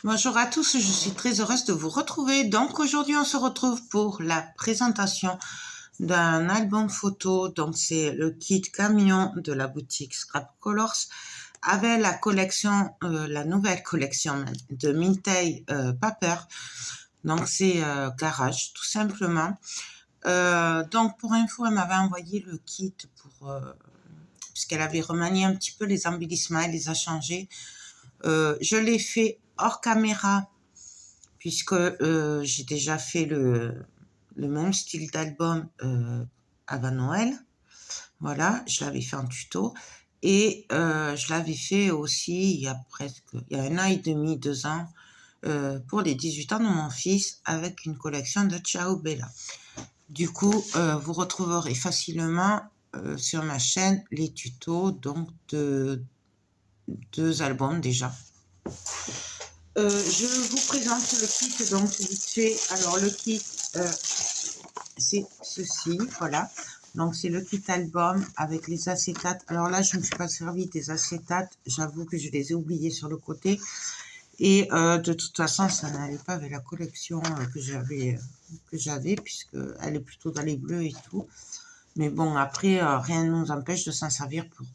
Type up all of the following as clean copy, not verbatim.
Bonjour à tous, je suis très heureuse de vous retrouver. Donc aujourd'hui, on se retrouve pour la présentation d'un album photo. Donc c'est le kit camion de la boutique Scrap Colors avec la collection, la nouvelle collection même, de Mintay Paper. Donc c'est garage tout simplement. Donc pour info, elle m'avait envoyé le kit pour puisqu'elle avait remanié un petit peu les embellissements, elle les a changés. Je l'ai fait hors caméra puisque j'ai déjà fait le même style d'album avant Noël. Voilà, je l'avais fait en tuto. Et je l'avais fait aussi il y a 1 an et demi, 2 ans, pour les 18 ans de mon fils avec une collection de Ciao Bella. Du coup, vous retrouverez facilement sur ma chaîne les tutos donc de 2 albums déjà. Je vous présente le kit donc vite fait. Alors le kit c'est ceci, voilà. Donc c'est le kit album avec les acétates. Alors là je ne me suis pas servi des acétates, j'avoue que je les ai oubliés sur le côté. Et de toute façon ça n'allait pas avec la collection que j'avais puisque elle est plutôt dans les bleus et tout. Mais bon après rien ne nous empêche de s'en servir pour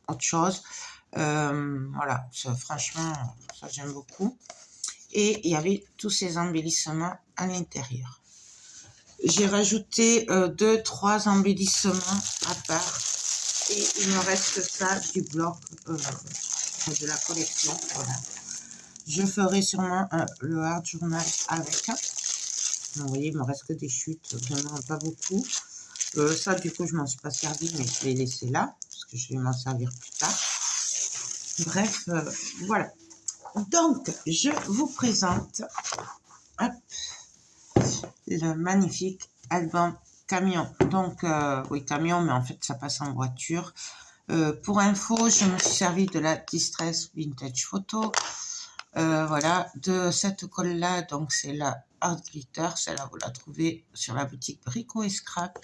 autre chose. Voilà, ça, franchement ça j'aime beaucoup. Et il y avait tous ces embellissements à l'intérieur. J'ai rajouté 2-3 embellissements à part et il me reste ça du bloc de la collection. Voilà. Je ferai sûrement le hard journal avec. Vous voyez, il me reste que des chutes, vraiment pas beaucoup. Ça, du coup, je m'en suis pas servi, mais je l'ai laissé là parce que je vais m'en servir plus tard. Bref, voilà. Donc, je vous présente le magnifique album camion. Donc, oui, camion, mais en fait, ça passe en voiture. Pour info, je me suis servi de la Distress Vintage Photo. Voilà, de cette colle-là, donc c'est la Art Glitter. Celle-là, vous la trouvez sur la boutique Brico et Scrap.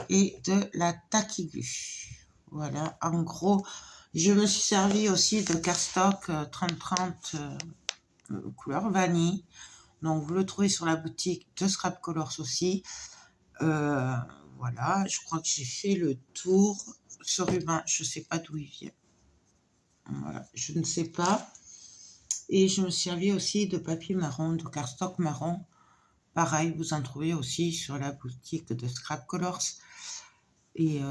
Et de la Takigu. Voilà, en gros, je me suis servi aussi de cardstock 30-30 couleur vanille. Donc, vous le trouvez sur la boutique de Scrap Colors aussi. Voilà, je crois que j'ai fait le tour. Ce ruban, je ne sais pas d'où il vient. Voilà, je ne sais pas. Et je me suis servi aussi de papier marron, de cardstock marron. Pareil, vous en trouvez aussi sur la boutique de Scrap Colors. Et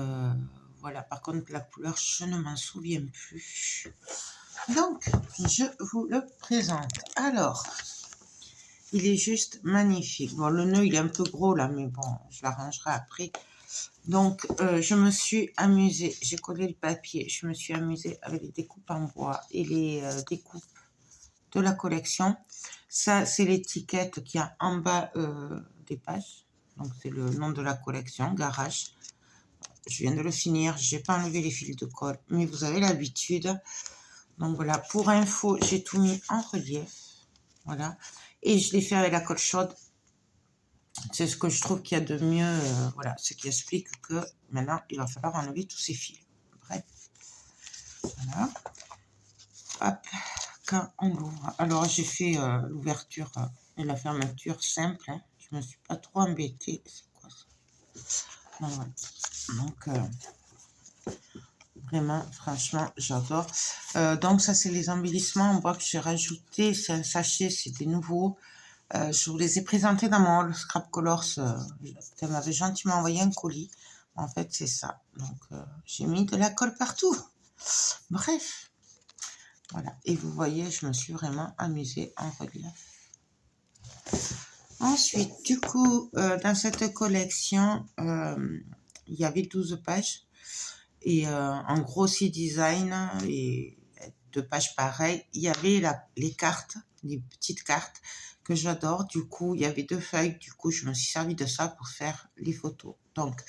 voilà, par contre, la couleur, je ne m'en souviens plus. Donc, je vous le présente. Alors, il est juste magnifique. Bon, le nœud, il est un peu gros là, mais bon, je l'arrangerai après. Donc, je me suis amusée. J'ai collé le papier. Je me suis amusée avec les découpes en bois et les découpes de la collection. Ça, c'est l'étiquette qu'il y a en bas des pages. Donc, c'est le nom de la collection, Garage. Je viens de le finir. Je n'ai pas enlevé les fils de colle, mais vous avez l'habitude. Donc, voilà. Pour info, j'ai tout mis en relief. Voilà. Et je l'ai fait avec la colle chaude. C'est ce que je trouve qu'il y a de mieux. Voilà. Ce qui explique que maintenant, il va falloir enlever tous ces fils. Bref. Voilà. Hop. Quand on l'ouvre. Alors, j'ai fait l'ouverture et la fermeture simple. Hein. Je ne me suis pas trop embêtée. C'est quoi ça? Donc, voilà. Donc, vraiment, franchement, j'adore. Donc, ça, c'est les embellissements en bois que j'ai rajouté. C'est un sachet, c'est des nouveaux. Je vous les ai présentés dans mon haul Scrap Colors. Elle m'avait gentiment envoyé un colis. En fait, c'est ça. Donc, j'ai mis de la colle partout. Bref. Voilà. Et vous voyez, je me suis vraiment amusée en relief. Ensuite, du coup, dans cette collection, il y avait 12 pages. Et en gros, 6 designs et 2 pages pareilles. Il y avait les cartes, les petites cartes que j'adore. Du coup, il y avait 2 feuilles. Du coup, je me suis servi de ça pour faire les photos. Donc,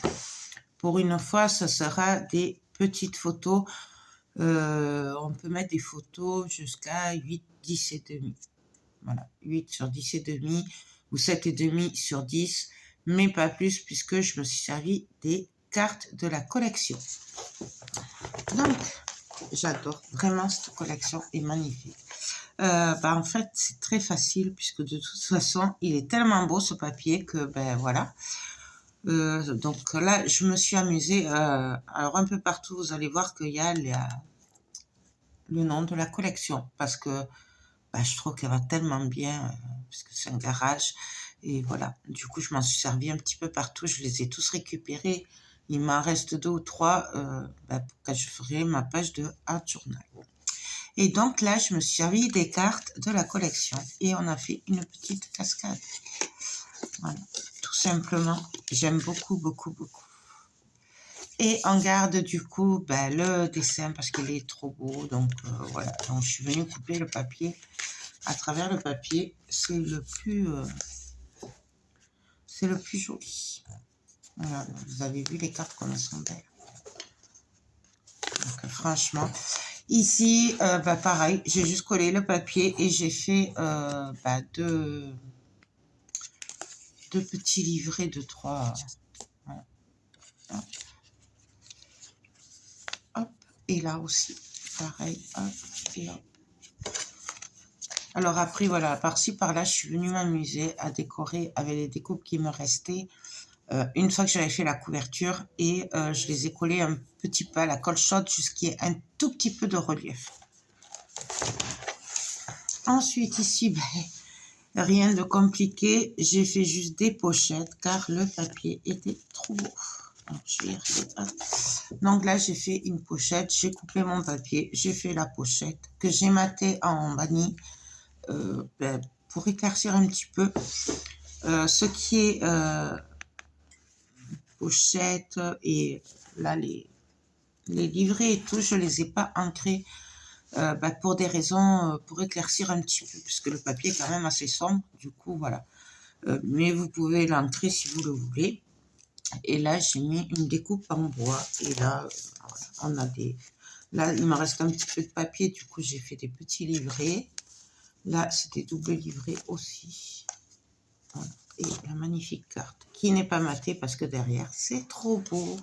pour une fois, ce sera des petites photos. On peut mettre des photos jusqu'à 8, 10 et demi. Voilà, 8 sur 10 et demi ou 7 et demi sur 10, mais pas plus puisque je me suis servi des cartes de la collection. Donc, j'adore. Vraiment, cette collection est magnifique. Bah, en fait, c'est très facile puisque de toute façon, il est tellement beau ce papier que, ben voilà. Donc là, je me suis amusée. Alors un peu partout, vous allez voir qu'il y a le nom de la collection parce que bah, je trouve qu'elle va tellement bien parce que c'est un garage. Et voilà, du coup, je m'en suis servi un petit peu partout. Je les ai tous récupérés. Il m'en reste 2 ou 3 bah, quand je ferai ma page de Art Journal. Et donc là, je me suis servi des cartes de la collection et on a fait une petite cascade. Voilà, tout simplement. J'aime beaucoup, beaucoup, beaucoup. Et on garde du coup ben, le dessin parce qu'il est trop beau. Donc voilà, donc je suis venue couper le papier. À travers le papier, c'est le plus joli. Voilà, vous avez vu les cartes comme elles sont belles. Donc franchement, ici, bah, pareil, j'ai juste collé le papier et j'ai fait bah, deux petits livrets de 3. Voilà. Hop. Hop. Et là aussi, pareil, hop, et hop. Alors après, voilà, par-ci, par-là, je suis venue m'amuser à décorer avec les découpes qui me restaient. Une fois que j'avais fait la couverture et je les ai collés un petit peu à la colle chaude jusqu'à un tout petit peu de relief. Ensuite, ici, ben, rien de compliqué. J'ai fait juste des pochettes car le papier était trop beau. Alors, je vais y arriver. Donc là, j'ai fait une pochette. J'ai coupé mon papier. J'ai fait la pochette que j'ai maté en vanille ben, pour éclaircir un petit peu. Ce qui est pochette et là, les livrets et tout, je ne les ai pas ancrés. Bah, pour des raisons, pour éclaircir un petit peu, puisque le papier est quand même assez sombre, du coup, voilà. Mais vous pouvez l'ancrer si vous le voulez. Et là, j'ai mis une découpe en bois. Et là, voilà, on a des... Là, il me reste un petit peu de papier, du coup, j'ai fait des petits livrets. Là, c'est des doubles livrets aussi. Voilà. Et la magnifique carte, qui n'est pas matée parce que derrière, c'est trop beau.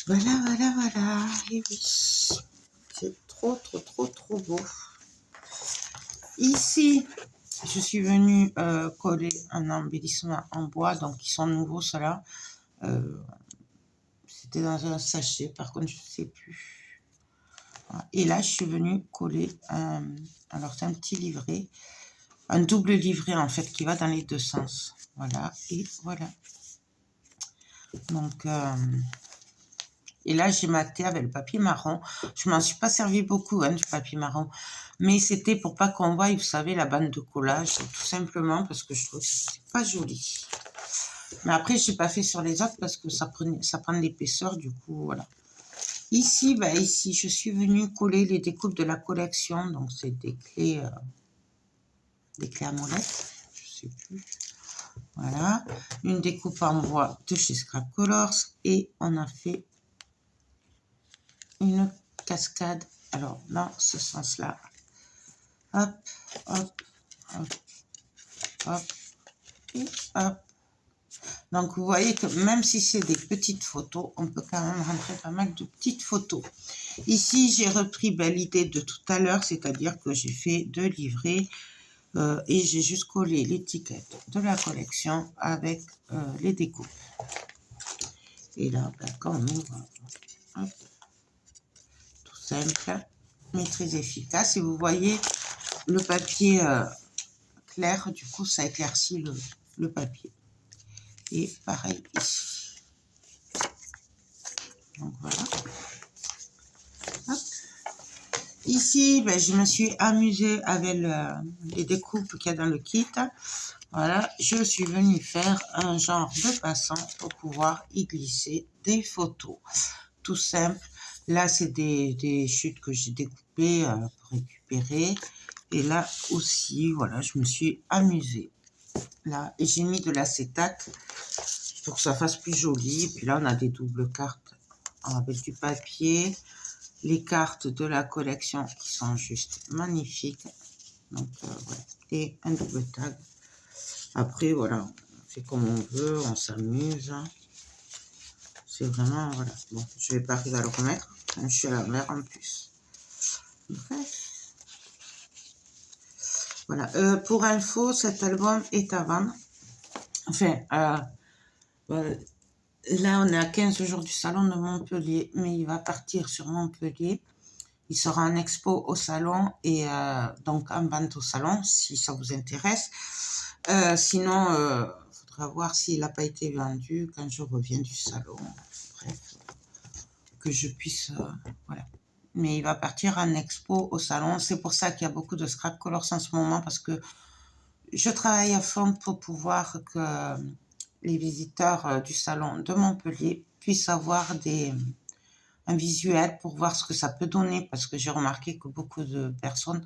Voilà, voilà, voilà. Et oui, c'est trop, trop, trop, trop beau. Ici, je suis venue coller un embellissement en bois, donc ils sont nouveaux ceux-là. C'était dans un sachet, par contre je ne sais plus. Voilà. Et là, je suis venue coller alors c'est un petit livret, un double livret en fait qui va dans les deux sens. Voilà, et voilà. Donc, et là, j'ai maté avec le papier marron. Je m'en suis pas servi beaucoup hein, du papier marron. Mais c'était pour pas qu'on voie, vous savez, la bande de collage. Tout simplement parce que je trouve que c'est pas joli. Mais après, je n'ai pas fait sur les autres parce que ça prend de l'épaisseur. Du coup, voilà. Ici, bah, ici, je suis venue coller les découpes de la collection. Donc, c'est des clés à molette. Je sais plus. Voilà. Une découpe en bois de chez Scrap Colors. Et on a fait une cascade, alors dans ce sens-là. Hop, hop, hop, hop, et hop. Donc, vous voyez que même si c'est des petites photos, on peut quand même rentrer pas mal de petites photos. Ici, j'ai repris l'idée de tout à l'heure, c'est-à-dire que j'ai fait 2 livrets et j'ai juste collé l'étiquette de la collection avec les découpes. Et là, quand on ouvre, hop, tout simple, mais très efficace. Et vous voyez, le papier clair, du coup, ça éclaircit le papier. Et pareil ici. Donc voilà. Hop. Ici, ben, je me suis amusée avec les découpes qu'il y a dans le kit. Voilà, je suis venue faire un genre de passant pour pouvoir y glisser des photos. Tout simple. Là, c'est des chutes que j'ai découpées pour récupérer. Et là aussi, voilà, je me suis amusée. Là, et j'ai mis de l'acétate pour que ça fasse plus joli. Et puis là, on a des doubles cartes avec du papier. Les cartes de la collection qui sont juste magnifiques. Donc, voilà. Et un double tag. Après, voilà, on fait comme on veut, on s'amuse. C'est vraiment, voilà. Bon, je vais pas arriver à le remettre. Je suis à la mer en plus. Bref. Voilà. Pour info, cet album est à vendre. Enfin, là, on est à 15 jours du salon de Montpellier, mais il va partir sur Montpellier. Il sera en expo au salon et donc en vente au salon, si ça vous intéresse. Sinon, il faudra voir s'il n'a pas été vendu quand je reviens du salon. Bref, que je puisse... voilà. Mais il va partir en expo au salon. C'est pour ça qu'il y a beaucoup de scrap colors en ce moment, parce que je travaille à fond pour pouvoir que les visiteurs du salon de Montpellier puissent avoir un visuel pour voir ce que ça peut donner, parce que j'ai remarqué que beaucoup de personnes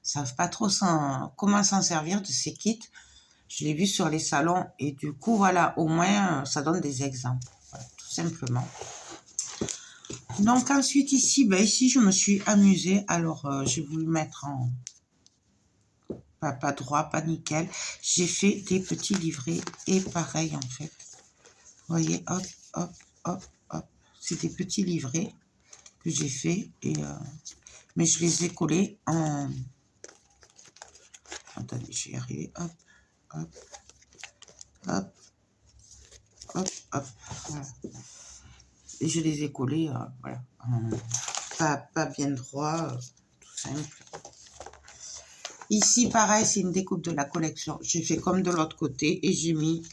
savent pas trop comment s'en servir de ces kits. Je l'ai vu sur les salons et du coup, voilà, au moins, ça donne des exemples, voilà, tout simplement. Donc ensuite ici, ici je me suis amusée. Alors j'ai voulu mettre en pas droit, pas nickel. J'ai fait des petits livrets et pareil en fait. Vous voyez, hop, hop, hop, hop. C'est des petits livrets que j'ai fait et mais je les ai collés en... Attendez, je vais y arriver. Hop, hop, hop, hop, hop. Voilà. Et je les ai collés, voilà. Pas bien droit, tout simple. Ici, pareil, c'est une découpe de la collection. J'ai fait comme de l'autre côté et j'ai mis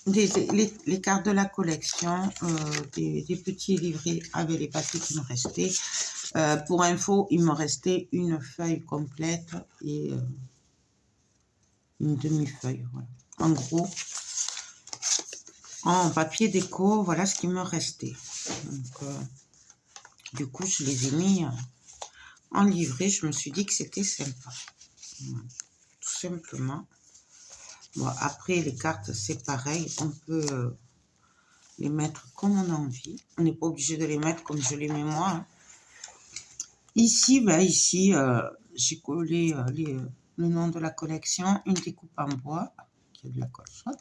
les cartes de la collection, des petits livrets avec les papiers qui me restaient. Pour info, il me restait une feuille complète et une demi-feuille. Voilà. En gros, en papier déco, voilà ce qui me restait. Donc, du coup, je les ai mis en livret. Je me suis dit que c'était sympa. Voilà. Tout simplement. Bon, après, les cartes, c'est pareil. On peut les mettre comme on a envie. On n'est pas obligé de les mettre comme je les mets moi. Hein. Ici, ici j'ai collé le nom de la collection, une découpe en bois, qui a de la colle chaude.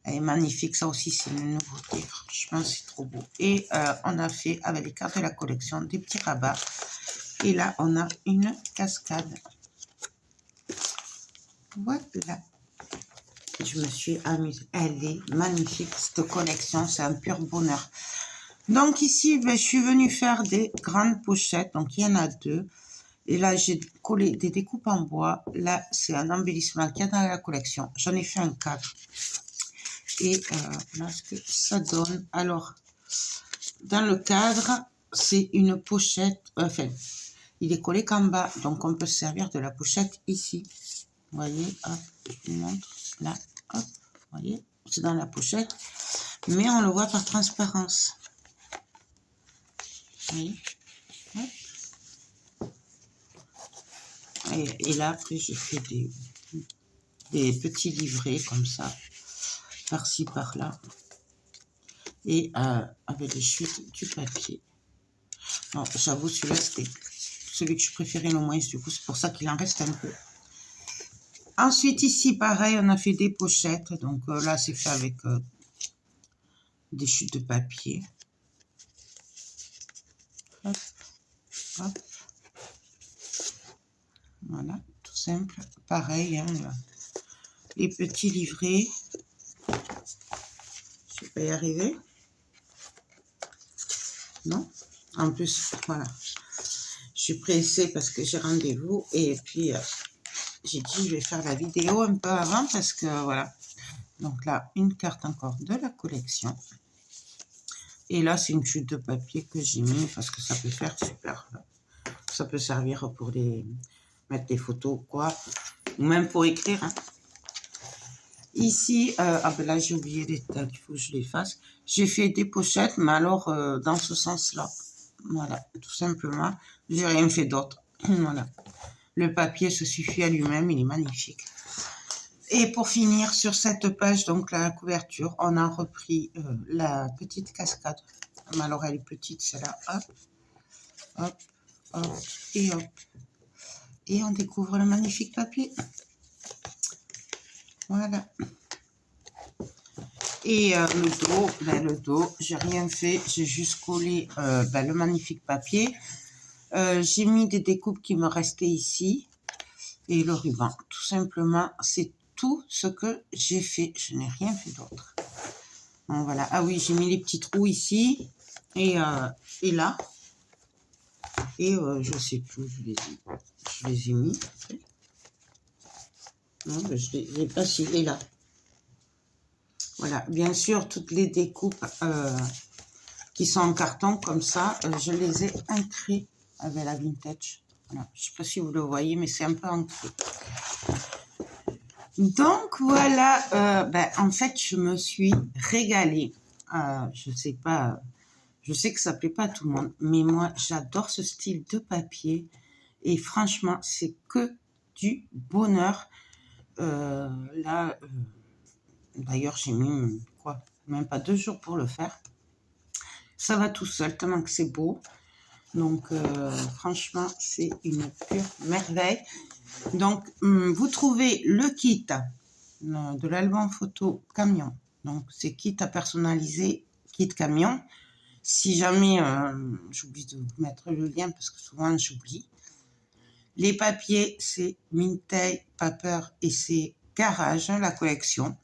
Elle est magnifique, ça aussi c'est une nouveauté, franchement c'est trop beau. Et on a fait avec les cartes de la collection des petits rabats. Et là on a une cascade. Voilà. Je me suis amusée, elle est magnifique cette collection, c'est un pur bonheur. Donc ici, je suis venue faire des grandes pochettes, donc il y en a deux. Et là, j'ai collé des découpes en bois. Là, c'est un embellissement qu'il y a dans la collection. J'en ai fait un cadre. Et voilà ce que ça donne. Alors, dans le cadre, c'est une pochette. Enfin, il est collé qu'en bas. Donc, on peut se servir de la pochette ici. Vous voyez, hop, je vous montre. Là, hop, vous voyez, c'est dans la pochette. Mais on le voit par transparence. Vous voyez, hop. Et là, après, j'ai fait des petits livrets comme ça, par-ci, par-là. Et avec les chutes du papier. Bon, j'avoue, celui-là, c'était celui que je préférais le moins, du coup, c'est pour ça qu'il en reste un peu. Ensuite, ici, pareil, on a fait des pochettes. Donc là, c'est fait avec des chutes de papier. Hop, hop. Voilà, tout simple. Pareil, hein, les petits livrets. Je vais pas y arriver. Non. En plus, voilà. Je suis pressée parce que j'ai rendez-vous. Et puis, j'ai dit, je vais faire la vidéo un peu avant parce que, voilà. Donc là, une carte encore de la collection. Et là, c'est une chute de papier que j'ai mis parce que ça peut faire super. Ça peut servir pour mettre des photos, quoi. Ou même pour écrire, hein. Ici, là, j'ai oublié les tags, il faut que je les fasse. J'ai fait des pochettes, mais alors dans ce sens-là. Voilà, tout simplement. J'ai rien fait d'autre. Voilà. Le papier se suffit à lui-même, il est magnifique. Et pour finir sur cette page, donc la couverture, on a repris la petite cascade. Mais alors elle est petite, celle-là. Hop, hop, hop, et hop. Et on découvre le magnifique papier. Voilà. Et le dos, j'ai rien fait. J'ai juste collé le magnifique papier. J'ai mis des découpes qui me restaient ici et le ruban. Tout simplement, c'est tout ce que j'ai fait. Je n'ai rien fait d'autre. Bon, voilà. Ah oui, j'ai mis les petits trous ici et là. Et je sais plus, je les ai mis. Non, je les ai pas si, et là. Voilà, bien sûr, toutes les découpes qui sont en carton comme ça, je les ai ancrées avec la vintage. Voilà. Je ne sais pas si vous le voyez, mais c'est un peu ancré. Donc voilà, en fait, je me suis régalée. Je sais pas, je sais que ça plaît pas à tout le monde, mais moi, j'adore ce style de papier. Et franchement, c'est que du bonheur. Là, d'ailleurs, j'ai mis, même pas 2 jours pour le faire. Ça va tout seul, tellement que c'est beau. Donc, franchement, c'est une pure merveille. Donc, vous trouvez le kit de l'album photo camion. Donc, c'est kit à personnaliser, kit camion. Si jamais, j'oublie de vous mettre le lien parce que souvent j'oublie. Les papiers, c'est Mintay, Paper et c'est Garage, la collection.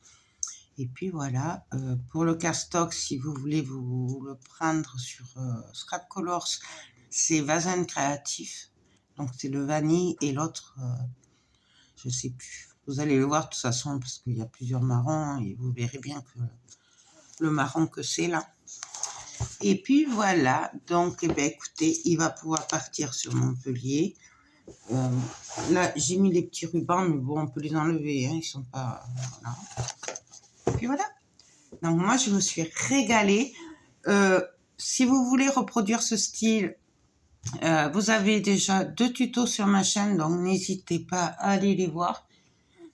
Et puis voilà, pour le cardstock, si vous voulez vous le prendre sur Scrap Colors, c'est Vazen Créatif. Donc c'est le vanille et l'autre, je ne sais plus. Vous allez le voir de toute façon parce qu'il y a plusieurs marrons et vous verrez bien que le marron que c'est là. Et puis voilà, donc écoutez, il va pouvoir partir sur Montpellier. Là, j'ai mis les petits rubans, mais bon, on peut les enlever, hein, ils sont pas... Voilà. Et puis voilà. Donc moi, je me suis régalée. Si vous voulez reproduire ce style, vous avez déjà 2 tutos sur ma chaîne, donc n'hésitez pas à aller les voir.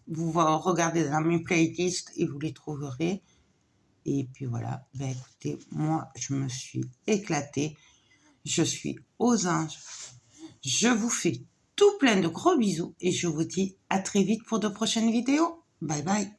Vous regardez dans mes playlists et vous les trouverez. Et puis voilà, écoutez, moi, je me suis éclatée. Je suis aux anges. Je vous fais tout plein de gros bisous et je vous dis à très vite pour de prochaines vidéos. Bye bye.